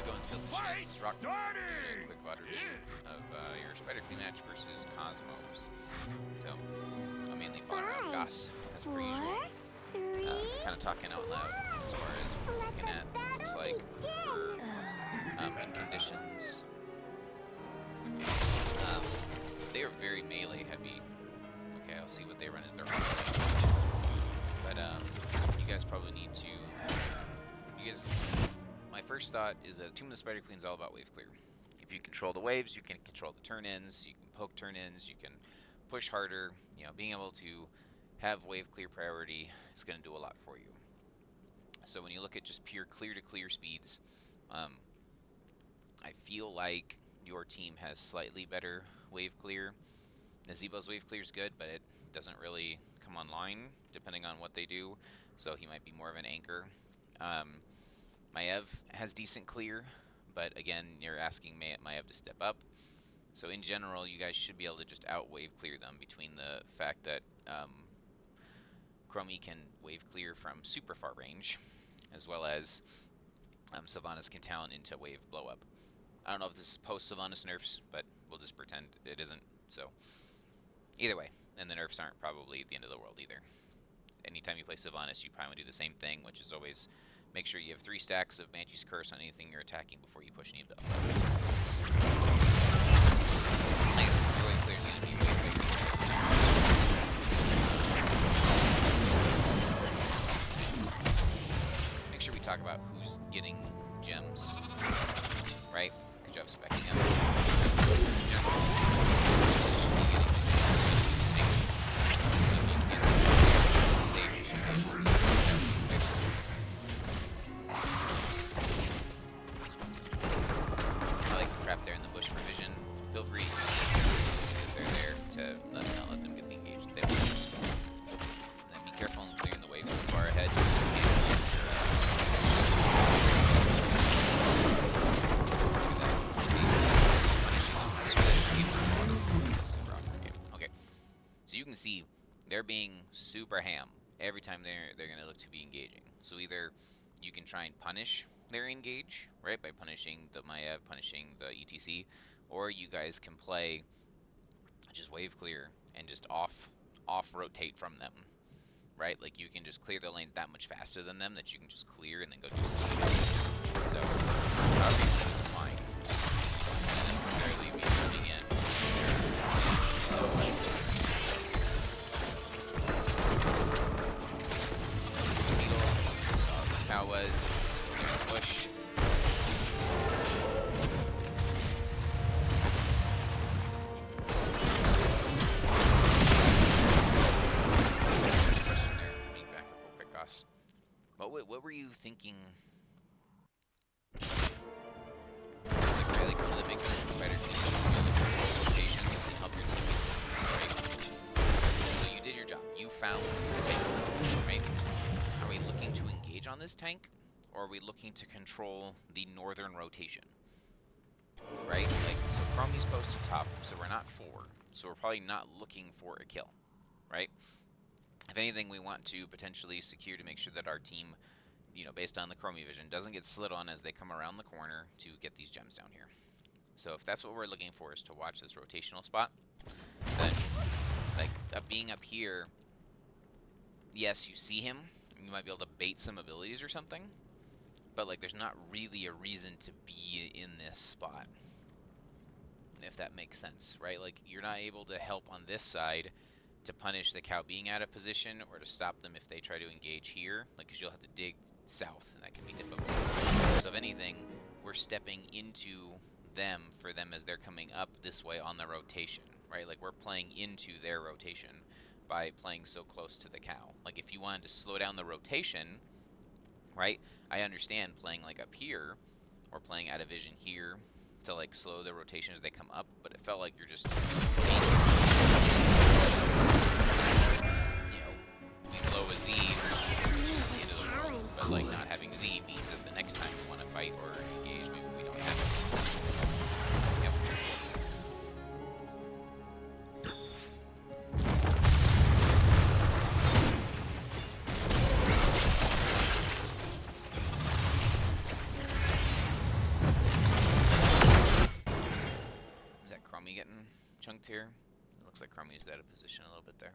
let's go and skill to rock. Quick water of your Spiderqueen match versus Cosmos. So I'm mainly following around Goss as per usual. Kind of talking out loud as far as what we're looking at. Looks like for in conditions. They are very melee heavy. Okay, I'll see what they run as their own. But you guys probably need to. My first thought is that Tomb of the Spiderqueen is all about wave clear. If you control the waves, you can control the turn-ins, you can poke turn-ins, you can push harder. You know, being able to have wave clear priority is going to do a lot for you. So when you look at just pure clear-to-clear speeds, I feel like your team has slightly better wave clear. Nazebo's wave clear is good, but it doesn't really come online depending on what they do, so he might be more of an anchor. Maiev has decent clear, but again, you're asking Maiev to step up. So in general, you guys should be able to just out-wave clear them between the fact that Chromie can wave clear from super far range, as well as Sylvanas can talent into wave blow up. I don't know if this is post-Sylvanas nerfs, but we'll just pretend it isn't. So either way, and the nerfs aren't probably the end of the world either. Anytime you play Sylvanas, you probably do the same thing, which is always make sure you have 3 stacks of Banshee's Curse on anything you're attacking before you push any of the up-levels. I guess your wave clear is going to be wave big. Make sure we talk about who's getting gems, right? Good job speccing him. I like the trap there in the bush for vision. Feel free to because they're there to not let them get the engage that they want. And then be careful in clearing the waves so far ahead. Okay, so you can see they're being super ham every time they're going to look to be engaging. So either you can try and punish their engage, right, by punishing the Maiev, punishing the ETC, or you guys can play just wave clear and just off rotate from them, right? Like you can just clear the lane that much faster than them that you can just clear and then go do something else. So however you want it, it's fine. Not necessarily be running in. Cow was still there in the bush. Back up real quick, Goss. What were you thinking? Like really one of the big things in Spiderqueen is to rotations and help your team get things, right? So you did your job. You found the tank, right? Are we looking to engage on this tank, or are we looking to control the northern rotation? Right? Like, so Chromie's posted top, so we're not 4. So we're probably not looking for a kill, right? If anything, we want to potentially secure to make sure that our team, you know, based on the Chromie vision, doesn't get slid on as they come around the corner to get these gems down here. So if that's what we're looking for, is to watch this rotational spot, then, like, being up here, yes, you see him. You might be able to bait some abilities or something, but like there's not really a reason to be in this spot, if that makes sense, right? Like you're not able to help on this side to punish the cow being out of position or to stop them if they try to engage here, like because you'll have to dig south and that can be difficult. So if anything, we're stepping into them for them as they're coming up this way on the rotation, right? Like we're playing into their rotation by playing so close to the cow. Like if you wanted to slow down the rotation, right? I understand playing like up here or playing out of vision here to like slow the rotation as they come up, but it felt like you're just, you know, we blow a Z, which is the end of the world, but like not having Z means that the next time we want to fight or engage, maybe we don't have it. Yep. here. It looks like Chromie's out of position a little bit there.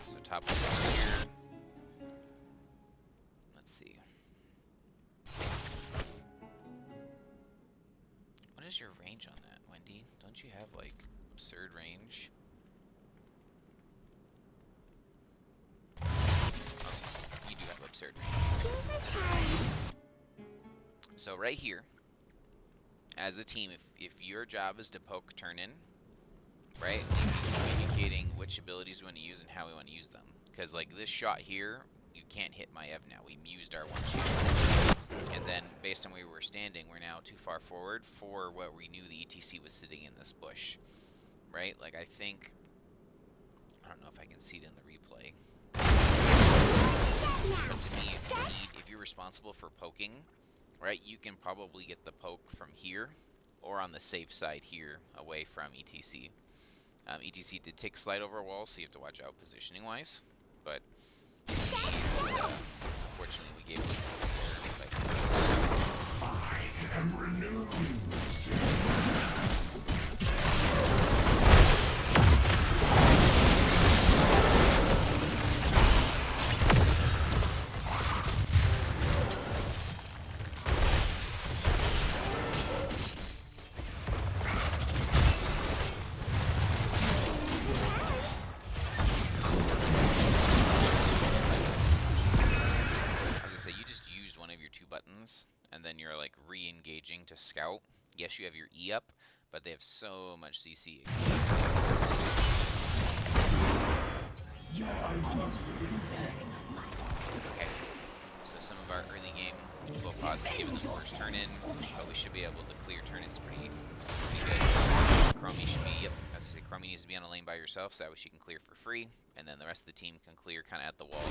So top one here. Let's see. What is your range on that, Wendy? Don't you have, like, absurd range? You do have absurd range. So right here, as a team, if your job is to poke turn in, right, we need to be communicating which abilities we want to use and how we want to use them. Because like this shot here, you can't hit my Ev now. We used our one chance. And then based on where we were standing, we're now too far forward for what we knew the ETC was sitting in this bush. Right? Like I think, I don't know if I can see it in the replay. But to me, if you're responsible for poking, right, you can probably get the poke from here or on the safe side here away from ETC. ETC did take slide over walls, so you have to watch out positioning wise. But unfortunately, we gave it I am renewed. And then you're like re-engaging to scout. Yes, you have your E up, but they have so much CC. Okay, so some of our early game full pause is giving them first turn in, but we should be able to clear turn-ins pretty good. Chromie should be, yep, as I say, Chromie needs to be on a lane by yourself, so that way she can clear for free, and then the rest of the team can clear kind of at the walls.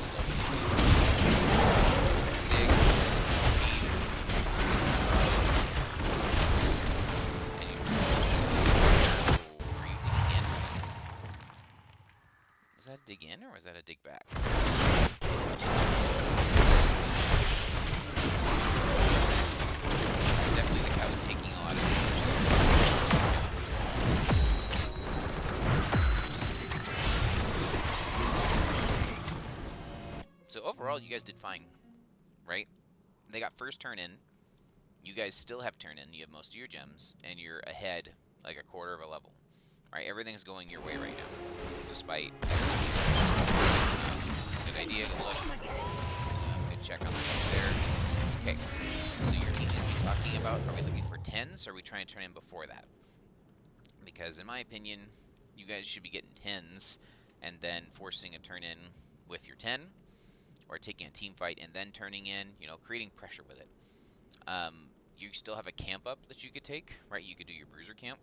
Was that a dig in or was that a dig back? Definitely the cow's taking a lot of damage. So overall, you guys did fine, right? They got first turn in. You guys still have turn in. You have most of your gems, and you're ahead like a quarter of a level. All right, everything's going your way right now, despite. Good idea. Good look. Good check on the there. Okay. So your team is talking about, are we looking for 10s, or are we trying to turn in before that? Because in my opinion, you guys should be getting 10s and then forcing a turn in with your 10, or taking a team fight and then turning in, you know, creating pressure with it. You still have a camp up that you could take, right? You could do your bruiser camp.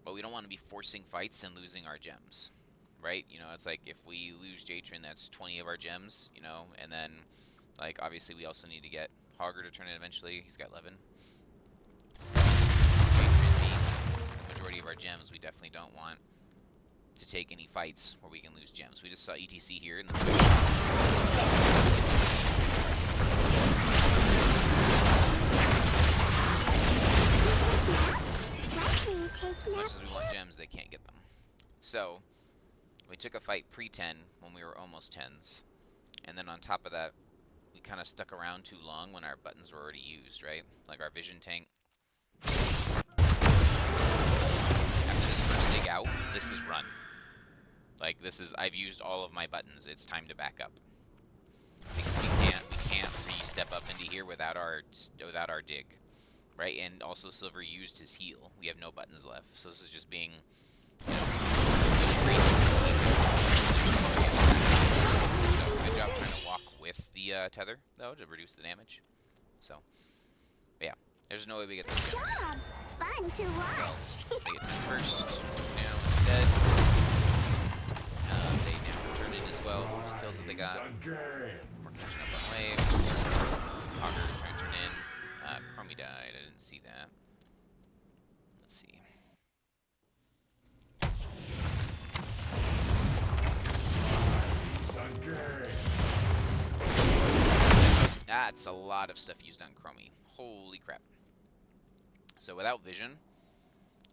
But we don't want to be forcing fights and losing our gems, right? You know, it's like if we lose Jatron, that's 20 of our gems, you know, and then, like, obviously we also need to get Hogger to turn in eventually. He's got 11. Jatron being the majority of our gems, we definitely don't want to take any fights where we can lose gems. We just saw ETC here in the as much as we want gems, they can't get them. So, we took a fight pre-10 when we were almost 10s. And then on top of that, we kind of stuck around too long when our buttons were already used, right? Like our vision tank. After this first dig out, this is run. Like this is, I've used all of my buttons. It's time to back up. Because we can't re-step up into here without our dig. Right, and also Silver used his heal. We have no buttons left, so this is just being, you know, so good job trying to walk with the tether, though, to reduce the damage. So, but yeah, there's no way we get those gems. Fun to watch. So, they get 10s first. Now, instead, they now turn in as well from the kills that they got. We're catching up on waves. Hogger's trying to turn in. Chromie died. I didn't see that. Let's see. Ah, that's a lot of stuff used on Chromie. Holy crap. So without vision,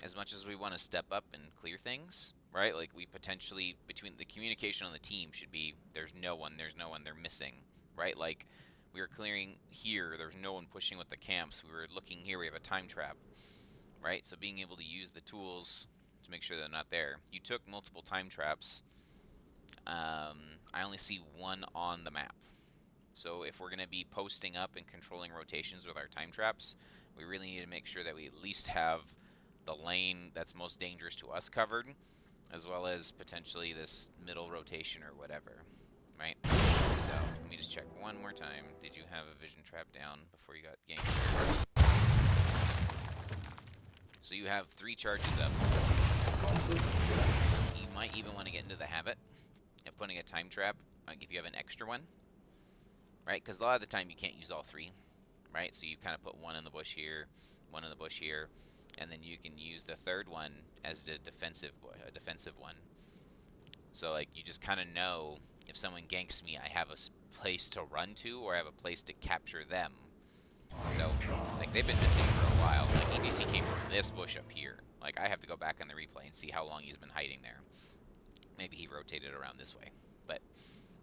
as much as we want to step up and clear things, right? Like we potentially, between the communication on the team should be, there's no one, they're missing, right? Like we were clearing here, there's no one pushing with the camps. We were looking here, we have a time trap, right? So being able to use the tools to make sure they're not there. You took multiple time traps. I only see one on the map. So if we're going to be posting up and controlling rotations with our time traps, we really need to make sure that we at least have the lane that's most dangerous to us covered, as well as potentially this middle rotation or whatever, right? So let me just check one more time. Did you have a vision trap down before you got ganked? So you have 3 charges up. You might even want to get into the habit of putting a time trap, like if you have an extra one, right? Because a lot of the time you can't use all 3, right? So you kind of put one in the bush here, one in the bush here, and then you can use the 3rd one as the defensive one. So like you just kind of know if someone ganks me, I have a place to run to, or I have a place to capture them. So like they've been missing for a while. Like EDC came from this bush up here. Like I have to go back on the replay and see how long he's been hiding there. Maybe he rotated around this way, but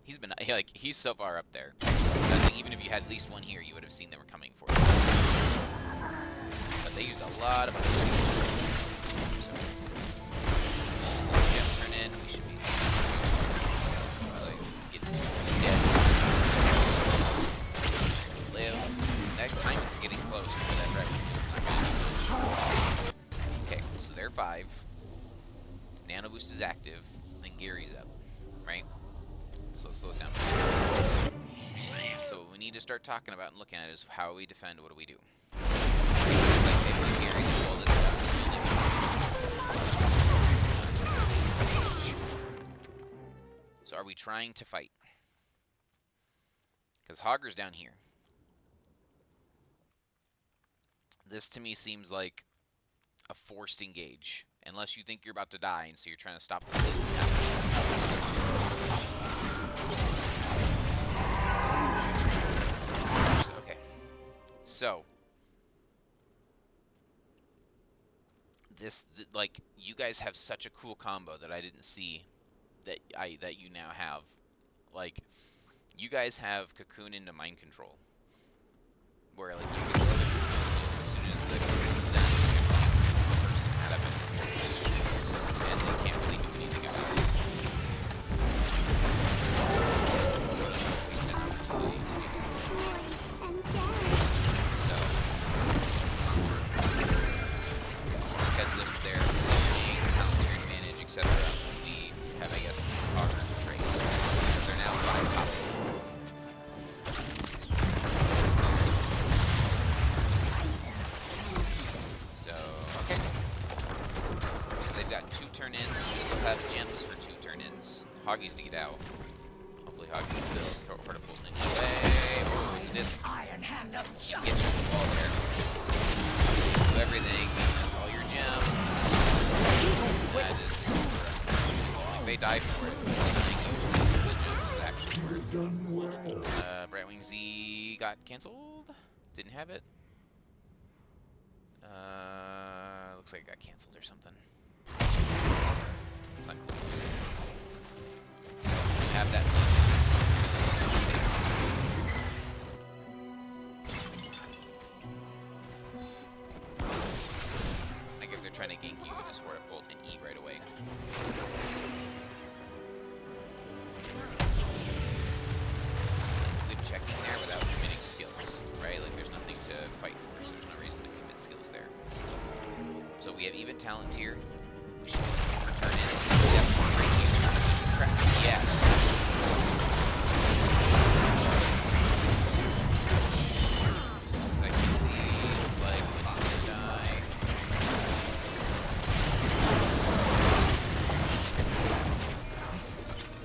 he's been like he's so far up there. I think even if you had at least one here, you would have seen they were coming for you. But they used a lot of so just let Gem turn in. We should be getting dead. Live. That timing's getting close for that right. Okay, so they're 5. Nano boost is active. Then Gary's up, right? So slow us down. So what we need to start talking about and looking at is how we defend. What do we do? Like they put Gary to all this stuff. So are we trying to fight? Because Hogger's down here. This to me seems like a forced engage. Unless you think you're about to die, and so you're trying to stop the sleep from happening. Okay. So like you guys have such a cool combo that I didn't see that you now have. Like you guys have cocoon into mind control. Where like you can throw the cocoon as soon as the cocoon's done, you can the person out of it. And they can't really do anything about it. So, because of their positioning, counter advantage, etc., we have, I guess, Hogger's trade. Because they're now 5 top. Turn-ins. We still have gems for 2 turn-ins. Hoggy's to get out. Hopefully Hoggy's still portable in any way. Oh, it's a disc. Get you the ball there. Do everything. That's all your gems. That is... Like, they die for it. The gems is actually worth it. Brightwing Z got cancelled. Didn't have it. Looks like it got cancelled or something. It's not cool. So we have that. Like if they're trying to gank you, just Horde Bolt and E right away. Good checking there without committing skills, right? Like there's nothing to fight for, so there's no reason to commit skills there. So we have even talent here. We should return in. Yep, right here. Yes. I can see. Looks like Witty's gonna die.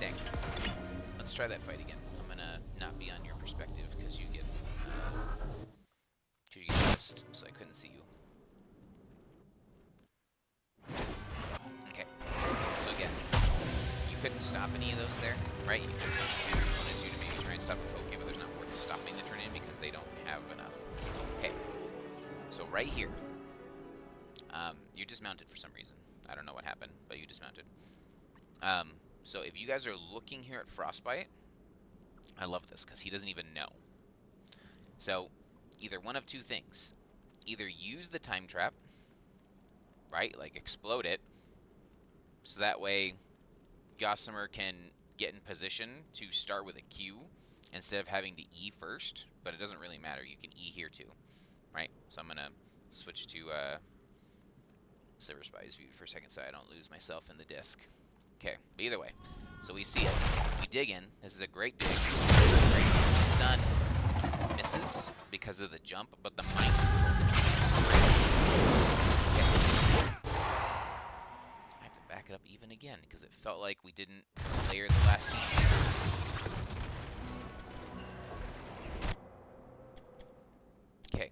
Dang. Let's try that fight again. I'm gonna not be on your perspective because you get missed, so I couldn't see you. Couldn't stop any of those there, right? You wanted to maybe try and stop a Pokemon, but there's not worth stopping the turn-in because they don't have enough. Okay, so right here, you dismounted for some reason. I don't know what happened, but you dismounted. So if you guys are looking here at Frostbite, I love this because he doesn't even know. So either one of two things. Either use the time trap, right? Like explode it, so that way Gossamer can get in position to start with a Q instead of having to E first, but it doesn't really matter. You can E here too, right? So I'm going to switch to Silver Spy's view for a second so I don't lose myself in the disc. Okay, but either way, so we see it. We dig in. This is a great dig. Great stun. Misses because of the jump, but the mind control is great. Okay. I have to back it up even again because it felt like we didn't layer the last CC. Okay.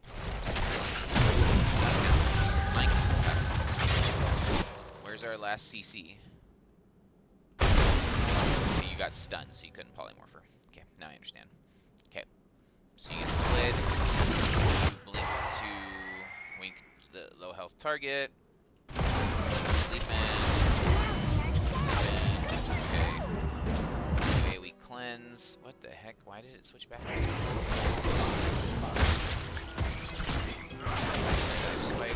Mind control happens. Where's our last CC? So you got stunned, so you couldn't polymorph her. Okay, now I understand. Okay. So you get slid, you blink to wink the low health target, sleep in, okay, we cleanse, what the heck, why did it switch back? Spider,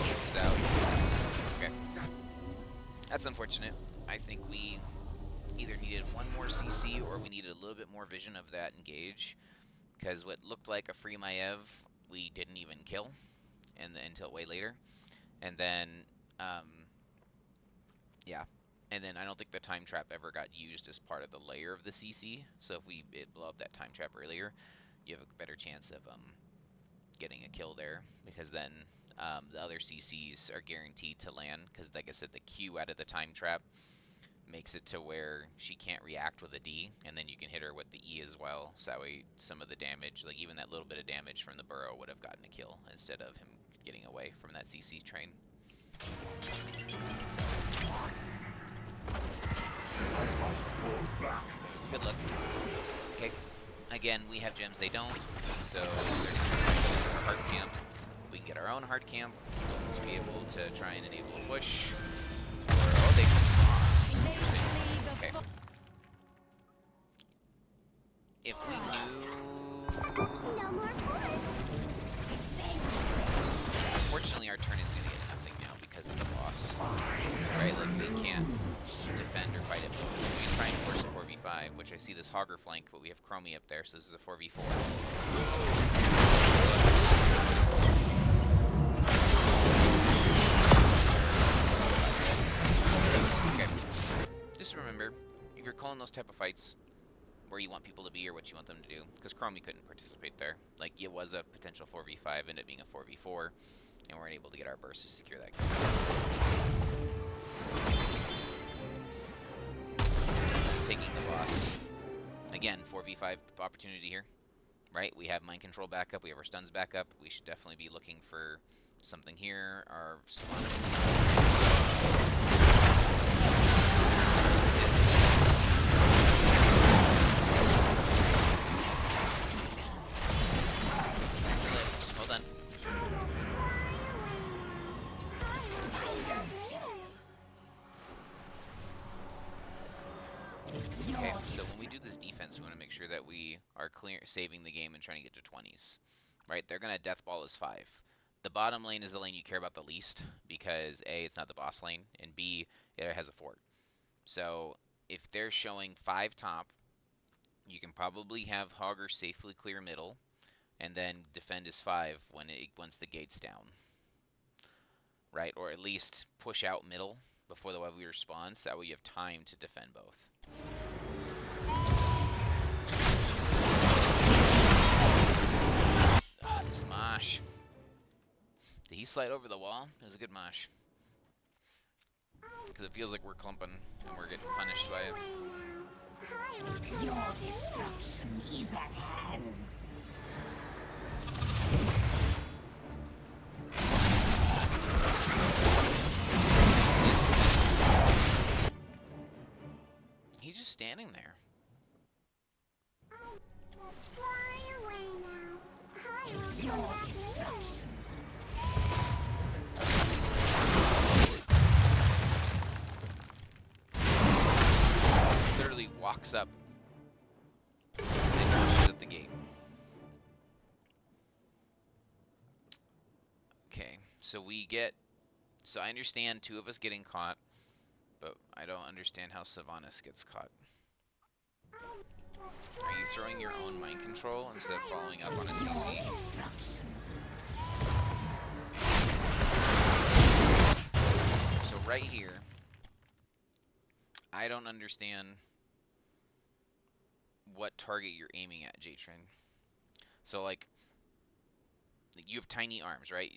he's out, okay, that's unfortunate. I think we either needed one more CC or we needed a little bit more vision of that engage, because what looked like a free Maiev we didn't even kill until way later, and then yeah, and then I don't think the time trap ever got used as part of the layer of the CC, so if we blow up that time trap earlier, you have a better chance of getting a kill there, because then the other CCs are guaranteed to land, because like I said, the Q out of the time trap makes it to where she can't react with a D, and then you can hit her with the E as well, so that way some of the damage, like even that little bit of damage from the burrow would have gotten a kill instead of him getting away from that CC train. Good luck. Okay, again, we have gems, they don't, so our hard camp. We can get our own hard camp to be able to try and enable a push. Oh, they okay. If we knew... No more points. Unfortunately, our turn is going to get nothing now because of the boss. Right? Like, we can't defend or fight it both. We can try and force a 4v5, which I see this Hogger flank, but we have Chromie up there, so this is a 4v4. Okay. Just remember, if you're calling those type of fights where you want people to be or what you want them to do, because Chromie couldn't participate there. Like, it was a potential 4v5, ended up being a 4v4, and we weren't able to get our burst to secure that kill. Taking the boss. Again, 4v5 opportunity here, right? We have mind control backup, we have our stuns backup. We should definitely be looking for something here. Our hold on. Okay, so when we do this defense, we want to make sure that we are saving the game and trying to get to 20s. Right? They're going to death ball as 5. The bottom lane is the lane you care about the least because A, it's not the boss lane, and B, it has a fort. So if they're showing 5 top, you can probably have Hogger safely clear middle, and then defend as 5 once the gate's down. Right? Or at least push out middle before the web respawns, so that way you have time to defend both. This mosh. Did he slide over the wall? It was a good mosh. Because it feels like we're clumping and we're getting punished by it. Your destruction is at hand. He's just standing there. walks up and rushes at the gate. Okay, so so I understand 2 of us getting caught, but I don't understand how Sylvanas gets caught. Are you throwing your own mind control instead of following up on a CC? So right here, I don't understand what target you're aiming at, J-Train. So like, you have tiny arms, right?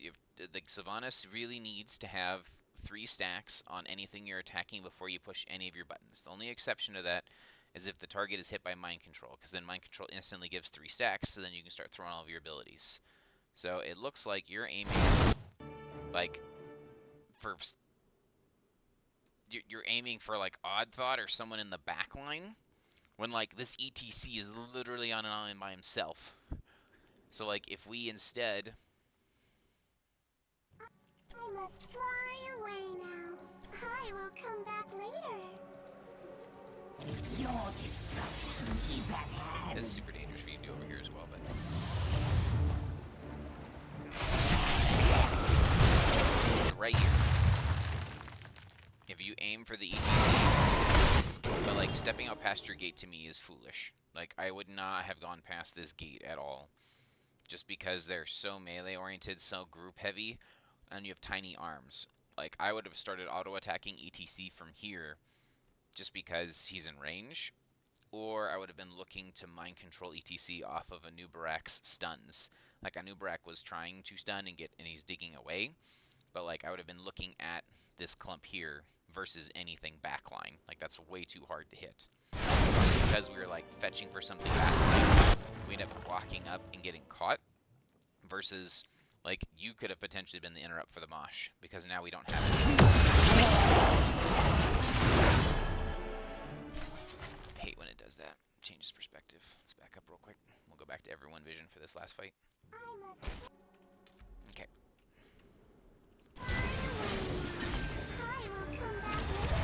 Like Sylvanas really needs to have 3 stacks on anything you're attacking before you push any of your buttons. The only exception to that is if the target is hit by mind control, because then mind control instantly gives 3 stacks, so then you can start throwing all of your abilities. So it looks like you're aiming like for you're aiming for like Odd Thought or someone in the back line, when like this ETC is literally on an island by himself. So like if we instead, I must fly away now. I will come back later. Your destruction is at hand. it's super dangerous for you to do over here as well, but right here, if you aim for the ETC, but like stepping out past your gate to me is foolish. Like I would not have gone past this gate at all, just because they're so melee oriented, so group heavy, and you have tiny arms. Like I would have started auto attacking ETC from here, just because he's in range, or I would have been looking to mind control ETC off of Anubarak's stuns. Like Anubarak was trying to stun and he's digging away, but like I would have been looking at this clump here versus anything backline. Like that's way too hard to hit. Because we were like fetching for something backline, we end up walking up and getting caught, versus like you could have potentially been the interrupt for the mosh, because now we don't have it. I hate when it does that. Changes perspective. Let's back up real quick. We'll go back to everyone vision for this last fight. Okay. I will come back later.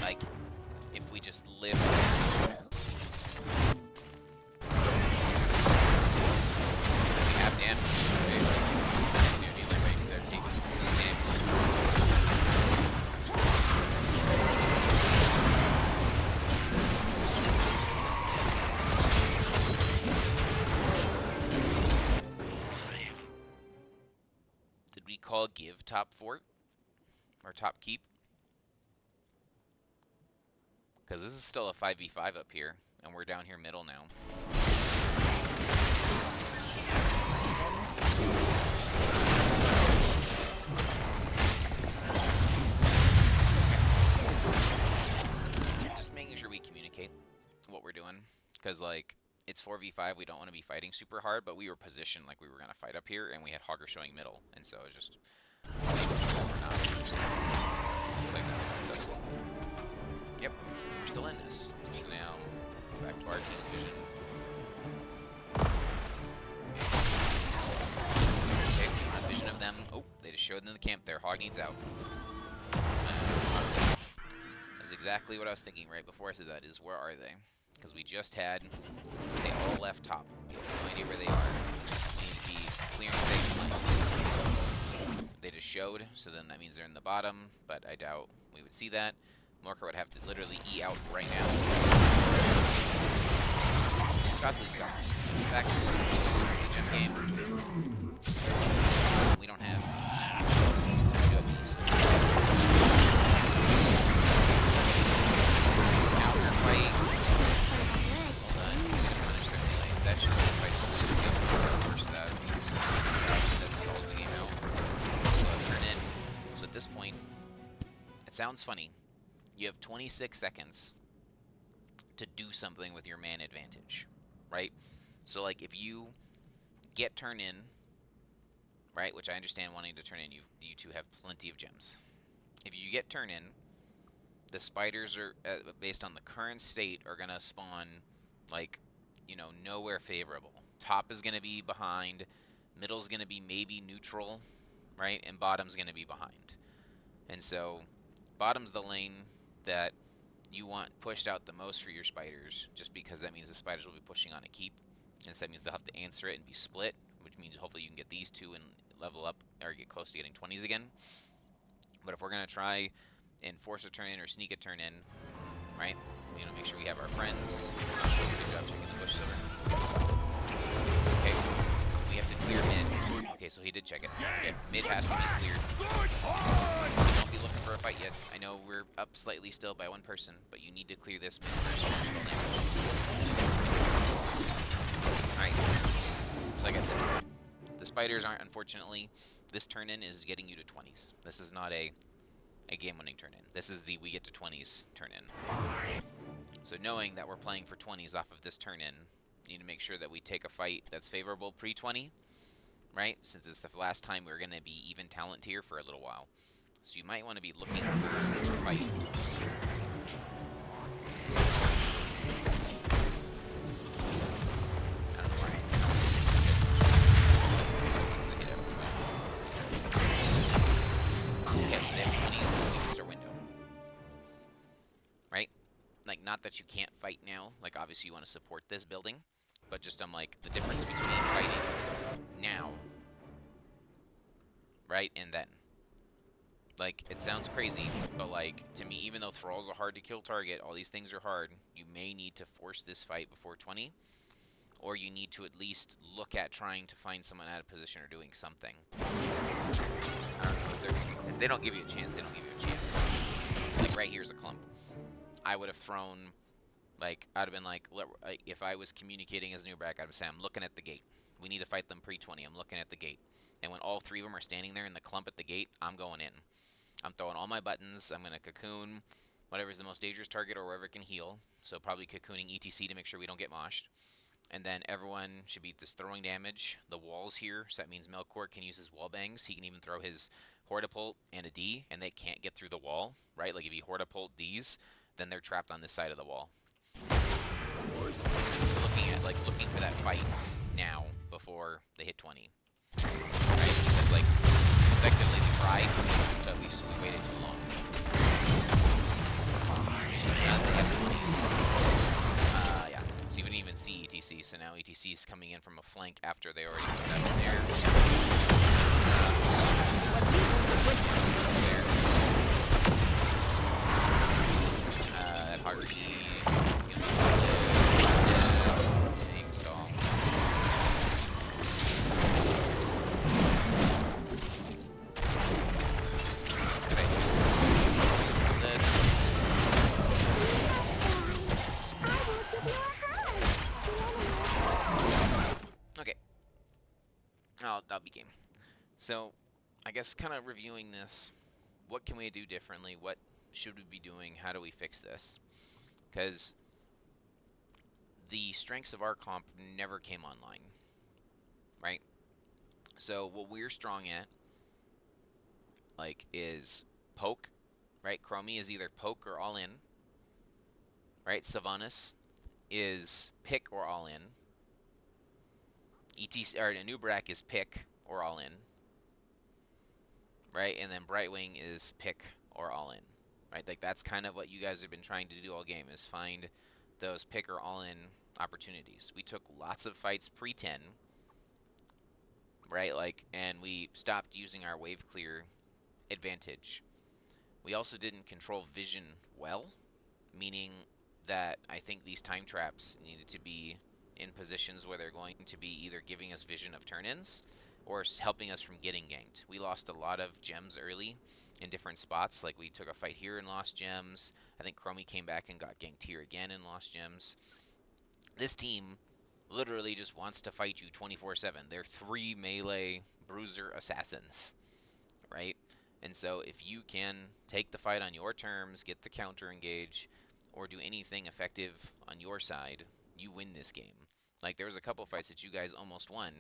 Like, if we just live. We have damage. They're taking damage. Did we call give top fort? Or top keep? Because this is still a 5v5 up here, and we're down here middle now. Just making sure we communicate what we're doing. Because, like, it's 4v5, we don't want to be fighting super hard, but we were positioned like we were going to fight up here, and we had Hogger showing middle, and so it was just making sure that we're not. Looks like that was successful. Yep, we're still in this. So now, go back to our team's vision. Okay, we have vision of them. Oh, they just showed them the camp there. Hog needs out. That's exactly what I was thinking right before I said that, is where are they? Because we just had, they all left top. We have no idea where they are. We need to be clearing safe lanes. They just showed, so then that means they're in the bottom, but I doubt we would see that. Morker would have to literally E out right now. Costly stars. Back to the gem game. We don't have counter fight. Hold on, we gotta punish their melee. That should be a fight. Reverse that. That stalls the game out. So turn in. So at this point, it sounds funny. You have 26 seconds to do something with your man advantage, right? So, like, if you get turn in, right, which I understand wanting to turn in, you two have plenty of gems. If you get turn in, the spiders are, based on the current state, are going to spawn, like, you know, nowhere favorable. Top is going to be behind, middle's going to be maybe neutral, right? And bottom's going to be behind. And so bottom's the lane that you want pushed out the most for your spiders, just because that means the spiders will be pushing on a keep. And so that means they'll have to answer it and be split, which means hopefully you can get these two and level up or get close to getting 20s again. But if we're going to try and force a turn in or sneak a turn in, right? You know, make sure we have our friends. Good job checking the bush silver. Okay, we have to clear mid. Okay, so he did check it. Okay, mid has to be cleared. Don't be looking for a fight yet. I know we're up slightly still by one person, but you need to clear this mid first. Alright, so like I said, the spiders aren't, unfortunately. This turn-in is getting you to 20s. This is not a game-winning turn-in. This is the we get to 20s turn-in. So knowing that we're playing for 20s off of this turn-in, you need to make sure that we take a fight that's favorable pre-20, right? Since it's the last time we're going to be even talent tier for a little while. So you might want to be looking for a fight. I don't know where I am. Okay, they have 20s. We missed our window. Right? Like, not that you can't fight now. Like, obviously you want to support this building. But just, I'm like, the difference between fighting now, right, and then. Like, it sounds crazy, but, like, to me, even though Thrall's a hard-to-kill target, all these things are hard, you may need to force this fight before 20, or you need to at least look at trying to find someone out of position or doing something. I don't know if they don't give you a chance, they don't give you a chance. Like, right here's a clump. I would have thrown... Like, I'd have been like, if I was communicating as Newbrack, I'd say, I'm looking at the gate. We need to fight them pre-20. I'm looking at the gate. And when all three of them are standing there in the clump at the gate, I'm going in. I'm throwing all my buttons. I'm going to cocoon whatever's the most dangerous target or wherever can heal. So probably cocooning ETC to make sure we don't get moshed. And then everyone should be just throwing damage. The walls here, so that means Melkor can use his wall bangs. He can even throw his Hortapult and a D, and they can't get through the wall, right? Like if you Hortapult Ds, then they're trapped on this side of the wall. So looking for that fight now before they hit 20. Right? Because like effectively we tried, but we waited too long. So now they have 20s. Yeah. So you wouldn't even see ETC. So now ETC is coming in from a flank after they already put that in there. That hard E. That'll be game. So, I guess kind of reviewing this, what can we do differently? What should we be doing? How do we fix this? Because the strengths of our comp never came online, right? So what we're strong at, like, is poke, right? Chromie is either poke or all in, right? Sylvanas is pick or all in. ETC or Nubrak is pick or all in, right? And then Brightwing is pick or all in, right? Like that's kind of what you guys have been trying to do all game, is find those pick or all in opportunities. We took lots of fights pre-10, right? Like, and we stopped using our wave clear advantage. We also didn't control vision well, meaning that I think these time traps needed to be in positions where they're going to be either giving us vision of turn-ins or helping us from getting ganked. We lost a lot of gems early in different spots. Like we took a fight here and lost gems. I think Chromie came back and got ganked here again and lost gems. This team literally just wants to fight you 24/7. They're 3 melee bruiser assassins, right? And so if you can take the fight on your terms, get the counter engage, or do anything effective on your side, you win this game. Like, there was a couple fights that you guys almost won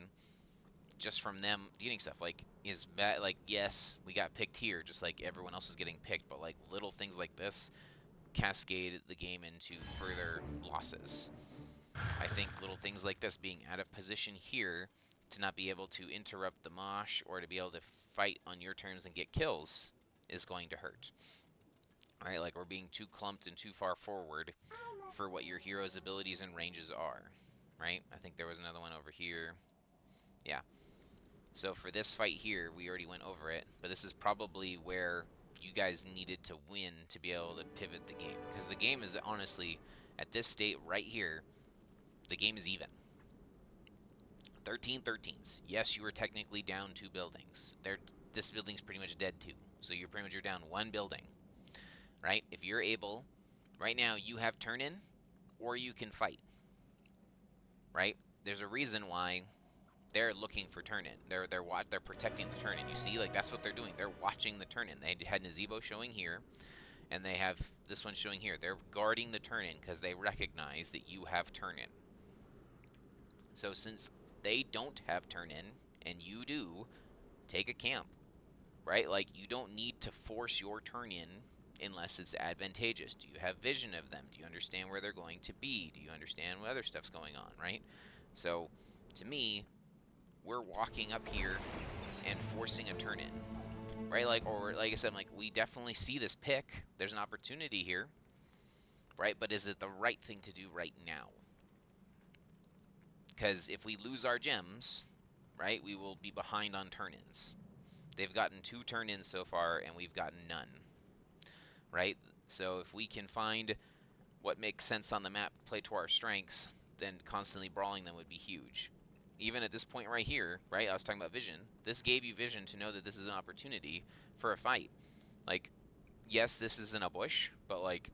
just from them getting stuff. Like, is bad. Like, yes, we got picked here, just like everyone else is getting picked, but like little things like this cascade the game into further losses. I think little things like this, being out of position here, to not be able to interrupt the mosh or to be able to fight on your turns and get kills is going to hurt. Right, like we're being too clumped and too far forward for what your hero's abilities and ranges are. Right? I think there was another one over here. Yeah. So for this fight here, we already went over it, but this is probably where you guys needed to win to be able to pivot the game. Because the game is honestly, at this state right here, the game is even. 13 13s. Yes, you were technically down 2 buildings. This building's pretty much dead too. So you're pretty much down 1 building. Right? If you're able, right now you have turn in, or you can fight. Right? There's a reason why they're looking for turn in. They're protecting the turn in. You see, like that's what they're doing. They're watching the turn in. They had Nazebo showing here, and they have this one showing here. They're guarding the turn in because they recognize that you have turn in. So since they don't have turn in and you do, take a camp. Right? Like you don't need to force your turn in unless it's advantageous. Do you have vision of them? Do you understand where they're going to be? Do you understand what other stuff's going on, right? So, to me, we're walking up here and forcing a turn in, right? Like, or like I said, like we definitely see this pick. There's an opportunity here, right? But is it the right thing to do right now? Because if we lose our gems, right, we will be behind on turn-ins. They've gotten 2 turn-ins so far, and we've gotten none. Right? So if we can find what makes sense on the map, play to our strengths, then constantly brawling them would be huge. Even at this point right here, right, I was talking about vision. This gave you vision to know that this is an opportunity for a fight. Like, yes, this is in a bush, but, like,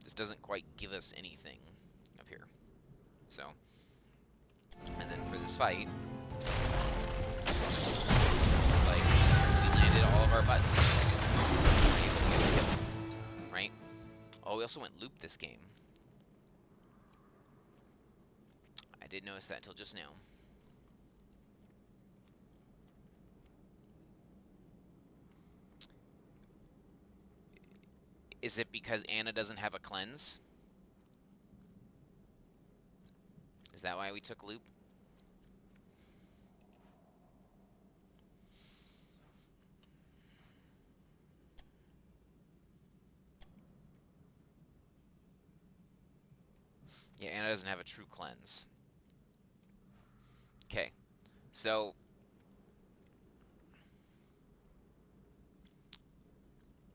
this doesn't quite give us anything up here. So, and then for this fight, like, we landed all of our buttons. Right? Oh, we also went loop this game. I didn't notice that until just now. Is it because Anna doesn't have a cleanse? Is that why we took loop? Yeah, Anna doesn't have a true cleanse. Okay, so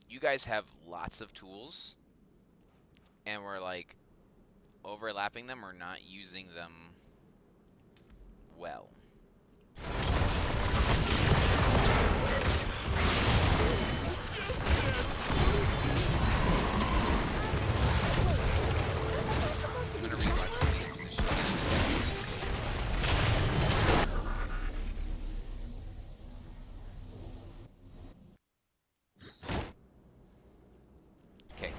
you guys have lots of tools, and we're like overlapping them or not using them well. I'm gonna rewatch these positions again in a second. Okay.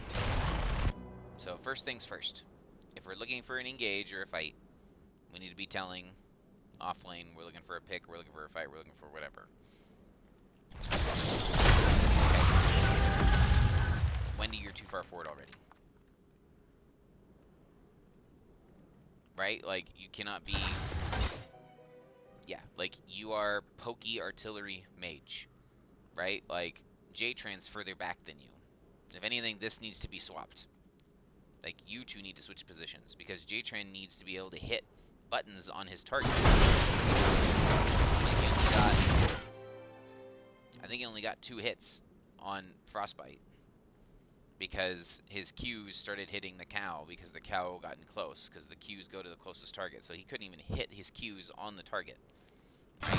So first things first. If we're looking for an engage or a fight, we need to be telling off lane we're looking for a pick, we're looking for a fight, we're looking for whatever. Wendy, you're too far forward already. Right? Like, you cannot be... Yeah, like, you are pokey artillery mage. Right? Like, J-Tran's further back than you. If anything, this needs to be swapped. Like, you two need to switch positions, because J-Tran needs to be able to hit buttons on his target. I think he only got 2 hits on Frostbite, because his Qs started hitting the cow because the cow got in close, because the Qs go to the closest target, so he couldn't even hit his Qs on the target. Right?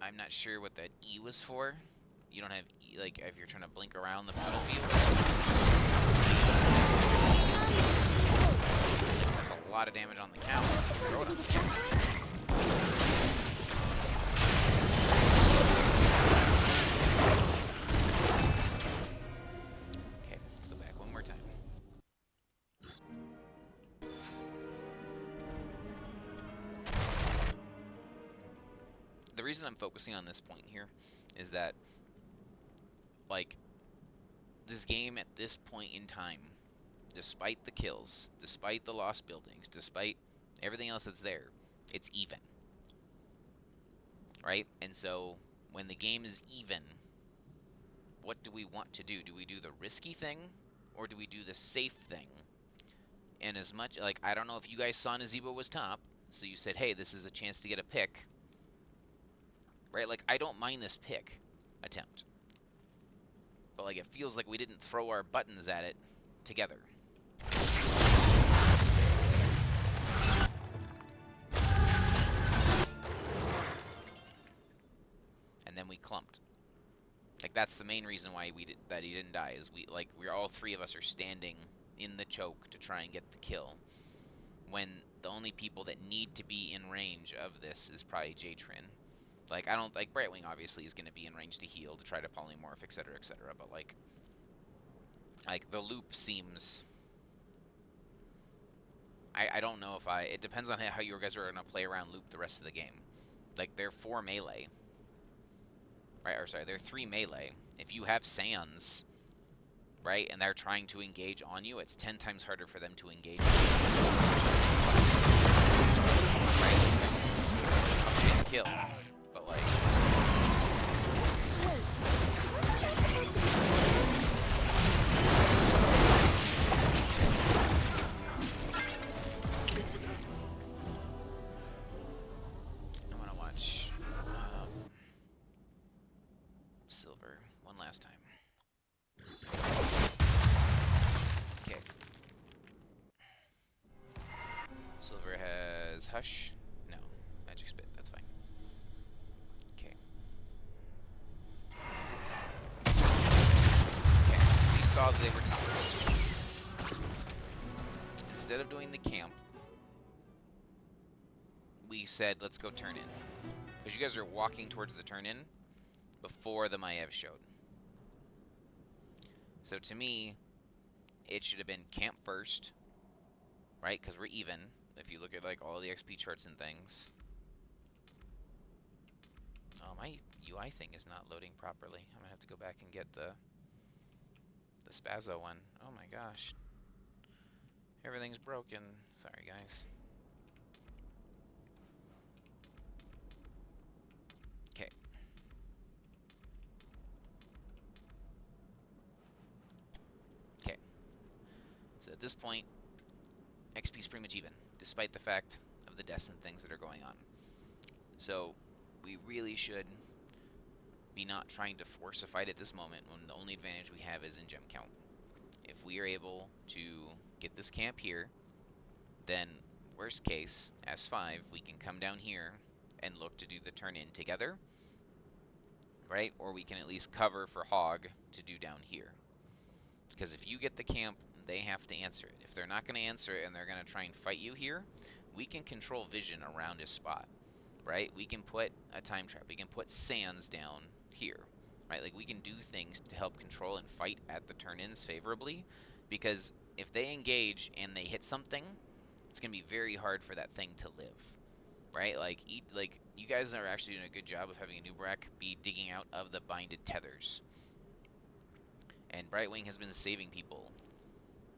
I'm not sure what that E was for. You don't have E, like, if you're trying to blink around the battlefield. That's a lot of damage on the cow. Throw it on the cow. The reason I'm focusing on this point here is that, like, this game at this point in time despite the kills, despite the lost buildings, despite everything else that's there, it's even. Right? And so when the game is even, what do we want to do? Do we do the risky thing or do we do the safe thing? And as much, like, I don't know if you guys saw Nazebo was top, so you said, hey, this is a chance to get a pick. Right? Like, I don't mind this pick attempt. But, like, it feels like we didn't throw our buttons at it together. And then we clumped. Like, that's the main reason why that he didn't die, is we're all three of us are standing in the choke to try and get the kill, when the only people that need to be in range of this is probably J-Trin. Like, I don't, like, Brightwing obviously is going to be in range to heal, to try to polymorph, etc., but, like, the loop seems... I don't know if it depends on how you guys are going to play around loop the rest of the game. Like, they're 4 melee. Right, or sorry, they're 3 melee. If you have Sans, right, and they're trying to engage on you, it's 10 times harder for them to engage. Right? Get the kill. But, like... I want to watch Silver one last time. Okay. Silver has Hush. No. Magic Spit. That's fine. Okay. Okay, so we saw that they were top. Instead of doing the camp, we said, let's go turn in. Because you guys are walking towards the turn in before the Maiev showed. So to me, it should have been camp first, right? Because we're even. If you look at, like, all the XP charts and things. Oh, my UI thing is not loading properly. I'm gonna have to go back and get the Spazzo one. Oh my gosh. Everything's broken. Sorry, guys. Okay. Okay. So at this point, XP is pretty much even, despite the fact of the deaths and things that are going on. So we really should be not trying to force a fight at this moment when the only advantage we have is in gem count. If we are able to get this camp here, then worst case, S5, we can come down here and look to do the turn-in together, right? Or we can at least cover for Hog to do down here. Because if you get the camp, they have to answer it. If they're not going to answer it and they're going to try and fight you here, we can control vision around his spot, right? We can put a time trap. We can put Sans down here, right? Like, we can do things to help control and fight at the turn-ins favorably, because if they engage and they hit something, it's going to be very hard for that thing to live, right? Like, you guys are actually doing a good job of having a Nubrak be digging out of the binded tethers. And Brightwing has been saving people.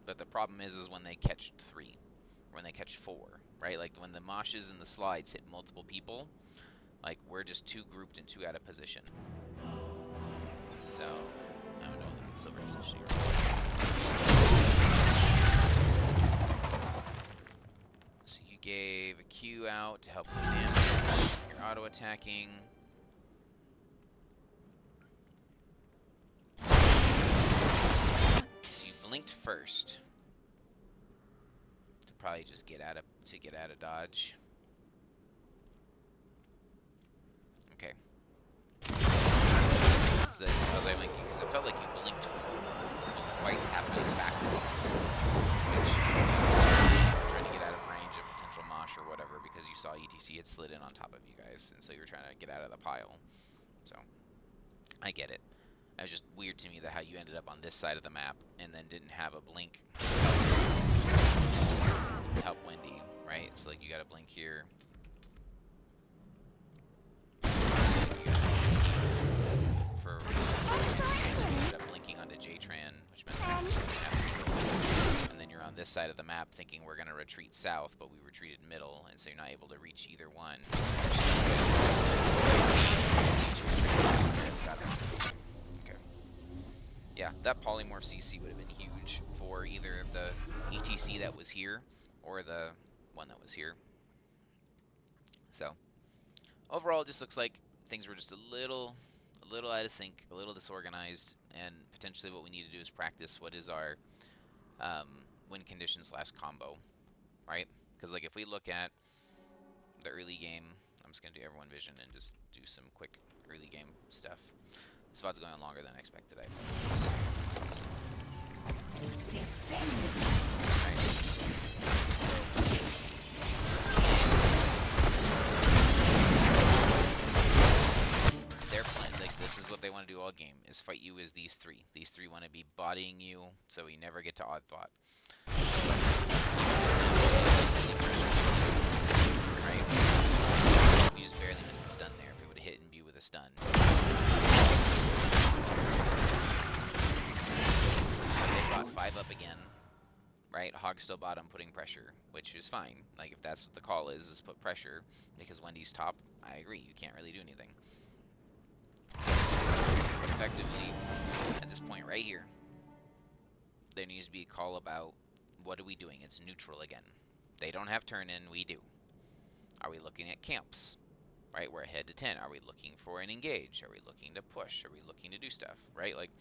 But the problem is when they catch 3, or when they catch 4, right? Like, when the moshes and the slides hit multiple people, like, we're just too grouped and too out of position. So, I don't know what the Silver position here. So you gave a Q out to help with damage. You're auto-attacking. So you blinked first. To probably just get out of dodge. Okay. So, because it felt like you blinked fights happening backwards, which trying to get out of range of potential mosh or whatever, because you saw ETC had slid in on top of you guys, and so you're trying to get out of the pile. So I get it. It was just weird to me that how you ended up on this side of the map and then didn't have a blink to help Wendy, right? So, like, you got a blink here. For ended up blinking onto J-Tran, which meant that you have to go, and then on this side of the map thinking we're going to retreat south, but we retreated middle, and so you're not able to reach either one. Okay. Yeah, that polymorph CC would have been huge for either the ETC that was here or the one that was here. So, overall, it just looks like things were just a little out of sync, a little disorganized, and potentially what we need to do is practice what is our win conditions / combo, right? Because like if we look at the early game, I'm just gonna do everyone vision and just do some quick early game stuff. This VOD's going on longer than I expected. I apologize. Right. Their plan, like this is what they want to do all game, is fight you as these three. These three want to be bodying you, so we never get to odd thought. Right? We just barely missed the stun there. If we would have hit and be with a stun. They brought 5 up again. Right? Hog still bottom, putting pressure, which is fine. Like if that's what the call is put pressure, because Wendy's top. I agree. You can't really do anything. But effectively, at this point right here, there needs to be a call about what are we doing? It's neutral again. They don't have turn-in, we do. Are we looking at camps? Right, we're ahead to 10. Are we looking for an engage? Are we looking to push? Are we looking to do stuff? Right, like,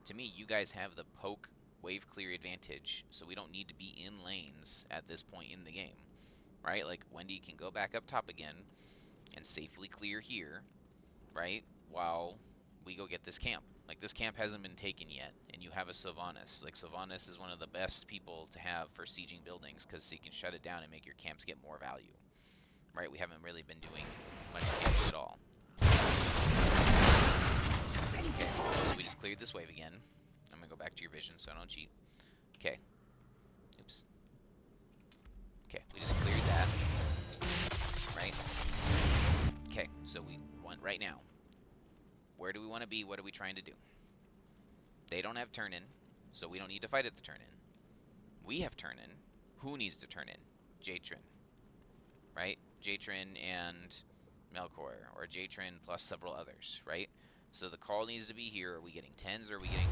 to me, you guys have the poke wave clear advantage, so we don't need to be in lanes at this point in the game. Right, like, Wendy can go back up top again and safely clear here, right, while we go get this camp. Like, this camp hasn't been taken yet, and you have a Sylvanas. Like, Sylvanas is one of the best people to have for sieging buildings, because he can shut it down and make your camps get more value. Right? We haven't really been doing much damage at all. Okay, so we just cleared this wave again. I'm going to go back to your vision so I don't cheat. Okay. Oops. Okay, we just cleared that. Right? Okay, so we went right now. Where do we want to be? What are we trying to do? They don't have turn-in, so we don't need to fight at the turn-in. We have turn-in. Who needs to turn in? Jatrin. Right? Jatrin and Melkor, or Jatrin plus several others, right? So the call needs to be here. Are we getting 10s, or are we getting...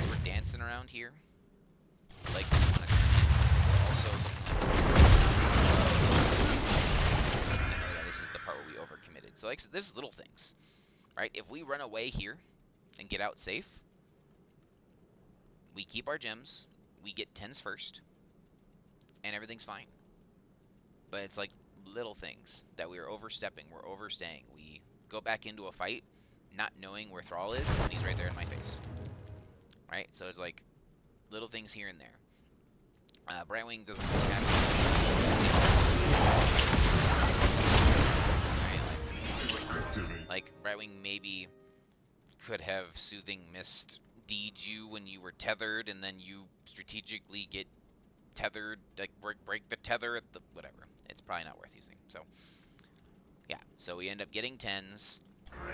We're dancing around here. Like, we want to also look like... this is the part where we overcommitted. So, like, so there's little things, right? If we run away here and get out safe, we keep our gems, we get 10s first, and everything's fine. But it's like little things that we are overstepping, we're overstaying. We go back into a fight not knowing where Thrall is, and he's right there in my face. Right? So it's like little things here and there. Brightwing doesn't really have... Right? Like Brightwing maybe could have Soothing Mist D'd you when you were tethered, and then you strategically get tethered, like break the tether at the whatever. It's probably not worth using. So yeah, so we end up getting 10s,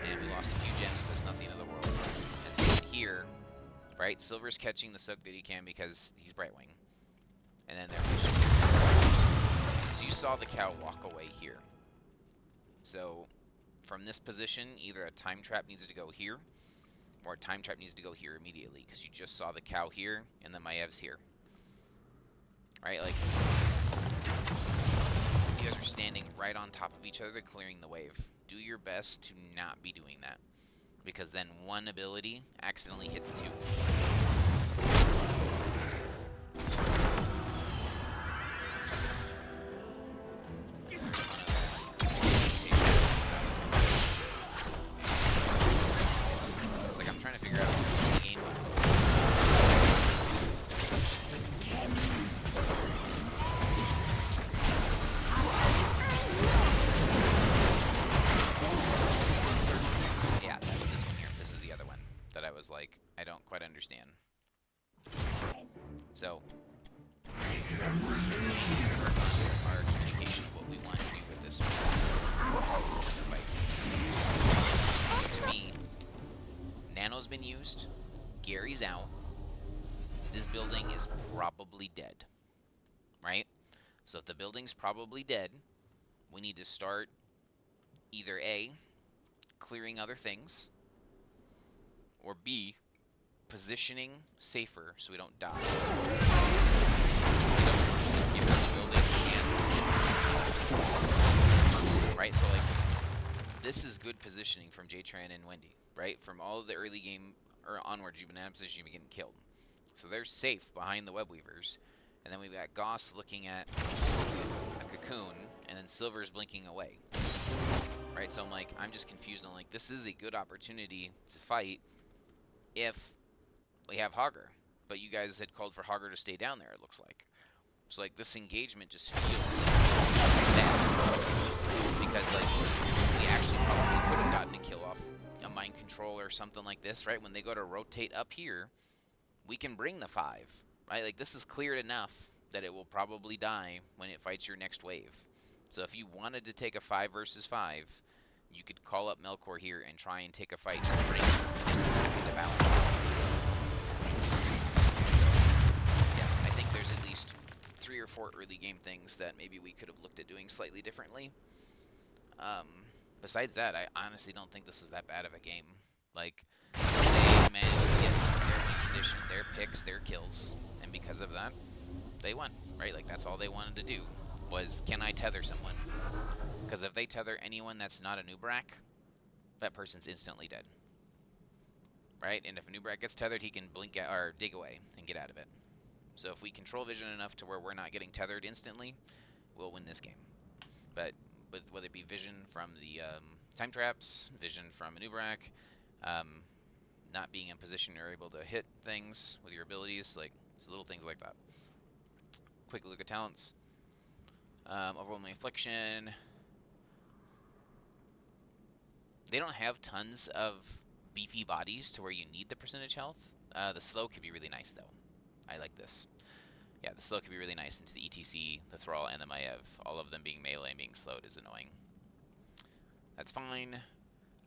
and we lost a few gems, but it's not the end of the world. And so here, right, Silver's catching the Soak that he can because he's Brightwing, and then they're pushing. So you saw the cow walk away here. So from this position, either a time trap needs to go here, or a time trap needs to go here immediately, because you just saw the cow here, and then Maev's here. Right, like, you guys are standing right on top of each other clearing the wave. Do your best to not be doing that, because then one ability accidentally hits 2. It's like I'm trying to figure out the game of... was like, I don't quite understand. So, our communication of what we want to do with this fight. So to me, Nano's been used, Gary's out, this building is probably dead, right? So if the building's probably dead, we need to start either A, clearing other things, or B, positioning safer so we don't die. We don't want to give the building and, right? So like, this is good positioning from J-Tran and Wendy, right? From all of the early game or onwards, you've been in a position, you've been getting killed. So they're safe behind the web weavers. And then we've got Goss looking at a cocoon, and then Silver's blinking away. Right, so I'm just confused on, like, this is a good opportunity to fight if we have Hogger. But you guys had called for Hogger to stay down there, it looks like. So, like, this engagement just feels bad. Because, like, we actually probably could have gotten a kill off a mind control or something like this, right? When they go to rotate up here, we can bring the 5, right? Like, this is cleared enough that it will probably die when it fights your next wave. So if you wanted to take a 5 versus 5, you could call up Melkor here and try and take a fight to bring the balance out. So, yeah, I think there's at least 3 or 4 early game things that maybe we could have looked at doing slightly differently. Besides that, I honestly don't think this was that bad of a game. Like, they managed to get their win condition, their picks, their kills, and because of that, they won, right? Like, that's all they wanted to do, was, can I tether someone? Because if they tether anyone that's not a Nubrak, that person's instantly dead, right? And if a Nubrak gets tethered, he can blink at, or dig away and get out of it. So if we control vision enough to where we're not getting tethered instantly, we'll win this game. But whether it be vision from the time traps, vision from a Nubrak, not being in position or able to hit things with your abilities, like, it's little things like that. Quick look at talents. Overwhelming Affliction. They don't have tons of beefy bodies to where you need the percentage health. The slow could be really nice, though. I like this. Yeah, the slow could be really nice into the ETC, the Thrall, and the Maiev. All of them being melee and being slowed is annoying. That's fine.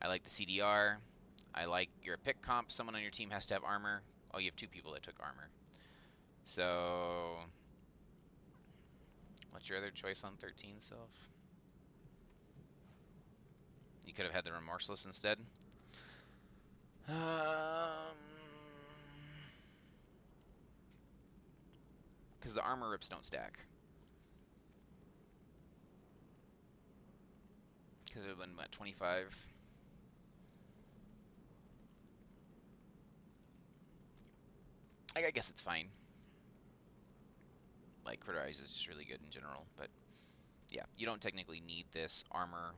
I like the CDR. I like your pick comp. Someone on your team has to have armor. Oh, you have 2 people that took armor. So, what's your other choice on 13, Sylph? You could have had the Remorseless instead. Because the armor rips don't stack. Could have been, what, 25? I guess it's fine. Like, Critter Eyes is just really good in general, but yeah, you don't technically need this armor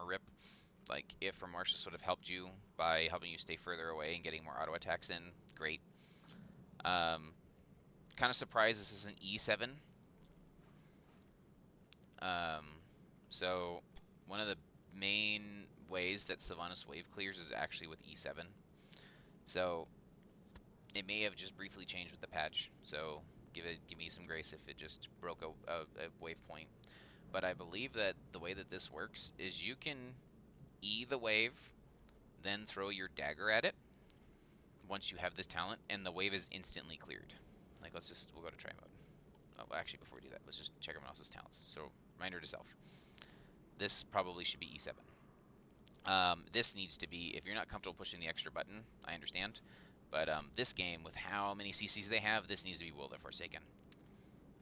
rip. Like, if Remorseless would have helped you by helping you stay further away and getting more auto attacks in, great. Kind of surprised this is an E7. So one of the main ways that Sylvanas wave clears is actually with E7. So it may have just briefly changed with the patch. So give me some grace if it just broke a wave point. But I believe that the way that this works is you can E the wave, then throw your dagger at it once you have this talent, and the wave is instantly cleared. Like, we'll go to try mode. Oh, actually, before we do that, let's just check everyone else's talents. So, reminder to self. This probably should be E7. This needs to be, if you're not comfortable pushing the extra button, I understand. But this game, with how many CCs they have, this needs to be Will of the Forsaken.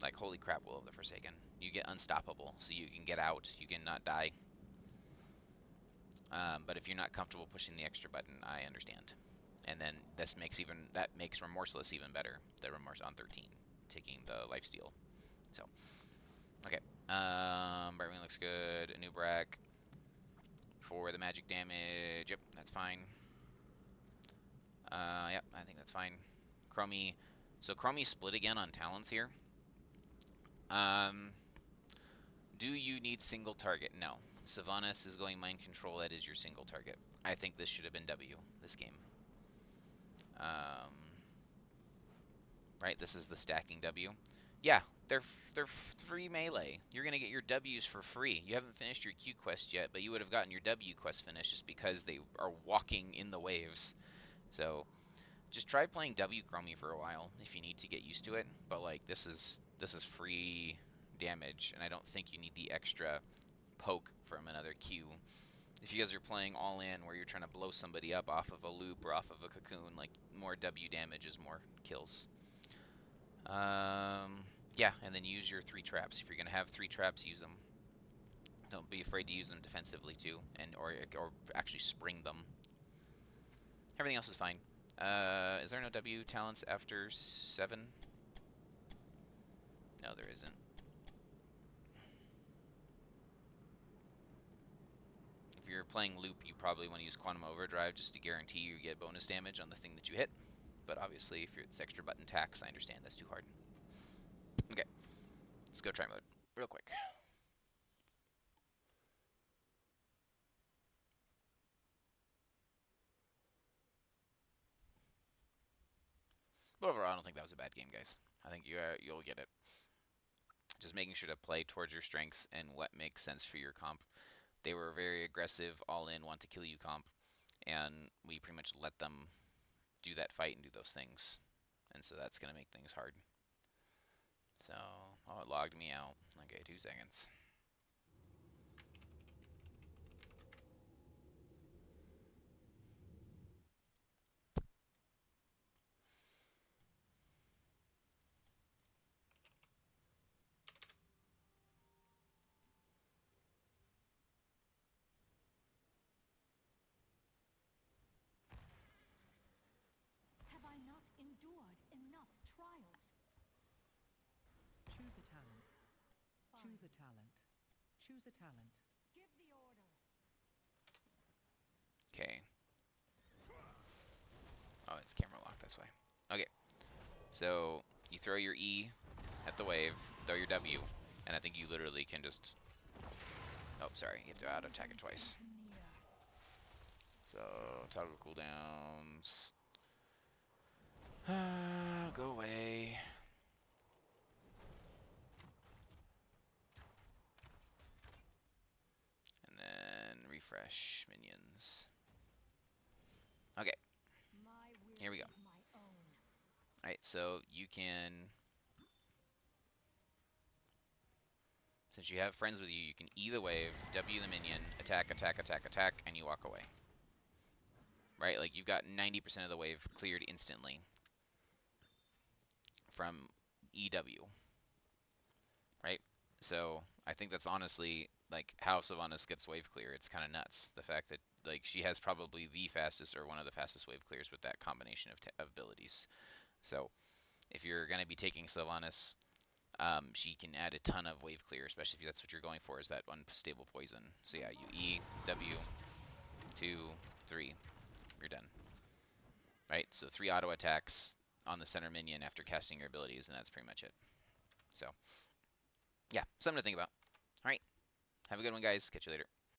Like, holy crap, Will of the Forsaken. You get unstoppable, so you can get out, you can not die. But if you're not comfortable pushing the extra button, I understand. And then that makes Remorseless even better. The Remorse on 13, taking the lifesteal. So, okay. Brightwing looks good. A new Brack for the magic damage. Yep, that's fine. Yep, I think that's fine. Chromie. So Chromie split again on talents here. Do you need single target? No. Sylvanas is going mind control. That is your single target. I think this should have been W this game. Right, this is the stacking W. Yeah, they're free melee. You're gonna get your W's for free. You haven't finished your Q quest yet, but you would have gotten your W quest finished just because they are walking in the waves. So Just try playing W Chromie for a while if you need to get used to it. But like this is free damage, and I don't think you need the extra poke from another Q. If you guys are playing all in where you're trying to blow somebody up off of a loop or off of a cocoon, like more W damage is more kills. Yeah, and then use your 3 traps. If you're gonna have 3 traps, use them. Don't be afraid to use them defensively too, and or actually spring them. Everything else is fine. Is there no W talents after 7? No, there isn't. If you're playing loop, you probably want to use Quantum Overdrive just to guarantee you get bonus damage on the thing that you hit. But obviously, if it's extra button tax, I understand that's too hard. Okay, let's go try mode real quick. But overall, I don't think that was a bad game, guys. I think you'll get it. Just making sure to play towards your strengths and what makes sense for your comp. They were very aggressive, all in, want to kill you comp, and we pretty much let them do that fight and do those things. And so that's going to make things hard. So, oh, it logged me out. Okay, 2 seconds. Have I not endured enough trials? Choose a talent. Choose a talent. Choose a talent. Give the order. Okay. Oh, it's camera locked, that's why. Okay. So, you throw your E at the wave, throw your W, and I think you literally can just... Oh, sorry, you have to auto-attack it twice. So, toggle cooldowns. Go away. And then refresh minions. Okay, here we go. Alright, so you can... Since you have friends with you, you can E the wave, W the minion, attack, attack, attack, attack, and you walk away. Right? Like, you've got 90% of the wave cleared instantly from EW. Right? So, I think that's honestly, like, how Sylvanas gets wave clear. It's kind of nuts. The fact that, like, she has probably the fastest or one of the fastest wave clears with that combination of abilities. So, if you're going to be taking Sylvanas, she can add a ton of wave clear, especially if that's what you're going for, is that unstable poison. So yeah, you E, W, 2, 3, you're done. Right, so 3 auto attacks on the center minion after casting your abilities, and that's pretty much it. So, yeah, something to think about. Alright, have a good one, guys. Catch you later.